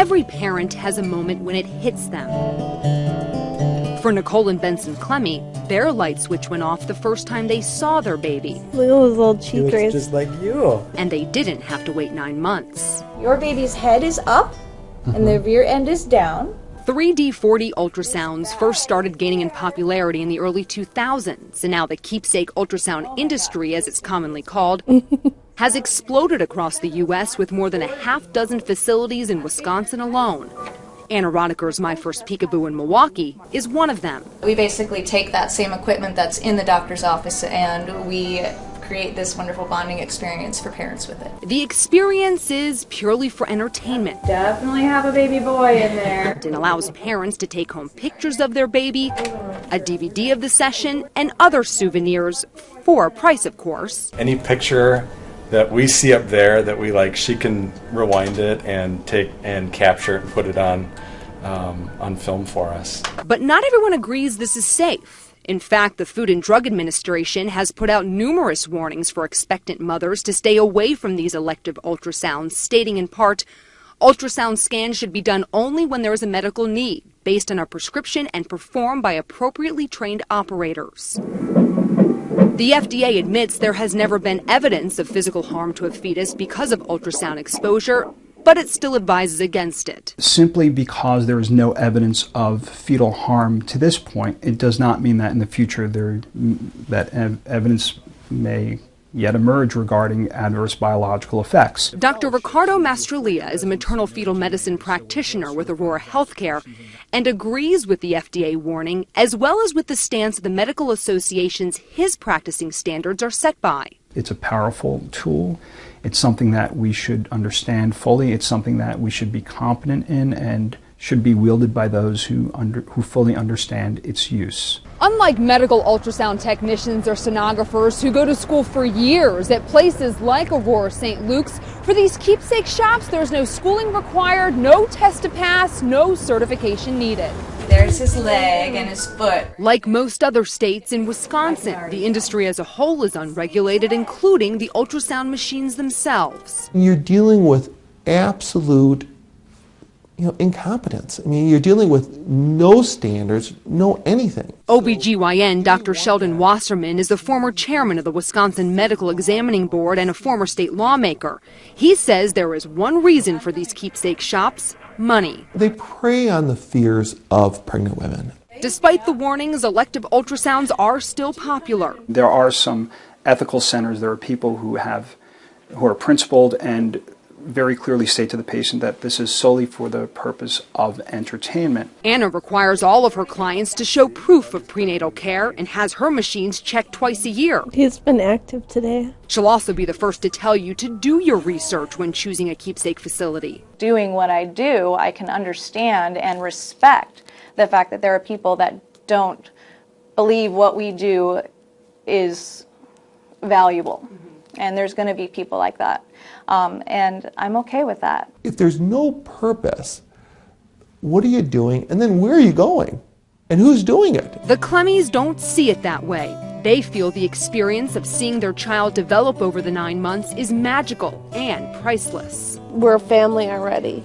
every parent has a moment when it hits them. For Nicole and Benson Clemmy, their light switch went off the first time they saw their baby. Look at his little cheek He looks just like you. And they didn't have to wait 9 months. Your baby's head is up and the rear end is down. 3D-4D ultrasounds first started gaining in popularity in the early 2000s, and now the Keepsake ultrasound industry, as it's commonly called, has exploded across the U.S. with more than a half-dozen facilities in Wisconsin alone. Anna Rodiker's My First Peekaboo in Milwaukee is one of them. We basically take that same equipment that's in the doctor's office and we create this wonderful bonding experience for parents with it. The experience is purely for entertainment. Definitely have a baby boy in there. It allows parents to take home pictures of their baby, a DVD of the session, and other souvenirs for a price, of course. Any picture that we see up there that we like, she can rewind it and take and capture it and put it on film for us. But not everyone agrees this is safe. In fact, the Food and Drug Administration has put out numerous warnings for expectant mothers to stay away from these elective ultrasounds, stating in part, ultrasound scans should be done only when there is a medical need, based on a prescription and performed by appropriately trained operators. The FDA admits there has never been evidence of physical harm to a fetus because of ultrasound exposure, but it still advises against it. Simply because there is no evidence of fetal harm to this point, it does not mean that in the future that evidence may yet emerge regarding adverse biological effects. Dr. Ricardo Mastrolia is a maternal fetal medicine practitioner with Aurora Healthcare and agrees with the FDA warning as well as with the stance of the medical associations his practicing standards are set by. It's a powerful tool. It's something that we should understand fully. It's something that we should be competent in and should be wielded by those who fully understand its use. Unlike medical ultrasound technicians or sonographers who go to school for years at places like Aurora St. Luke's, for these Keepsake shops, there's no schooling required, no test to pass, no certification needed. There's his leg and his foot. Like most other states, in Wisconsin, the industry as a whole is unregulated, including the ultrasound machines themselves. You're dealing with absolute incompetence. I mean, you're dealing with no standards, no anything. OBGYN Dr. Sheldon Wasserman is the former chairman of the Wisconsin Medical Examining Board and a former state lawmaker. He says there is one reason for these Keepsake shops: money. They prey on the fears of pregnant women. Despite the warnings, elective ultrasounds are still popular. There are some ethical centers. There are people who are principled and very clearly state to the patient that this is solely for the purpose of entertainment. Anna requires all of her clients to show proof of prenatal care and has her machines checked twice a year. He's been active today. She'll also be the first to tell you to do your research when choosing a Keepsake facility. Doing what I do, I can understand and respect the fact that there are people that don't believe what we do is valuable. And there's going to be people like that. And I'm okay with that. If there's no purpose, what are you doing? And then where are you going? And who's doing it? The Clemmys don't see it that way. They feel the experience of seeing their child develop over the 9 months is magical and priceless. We're a family already.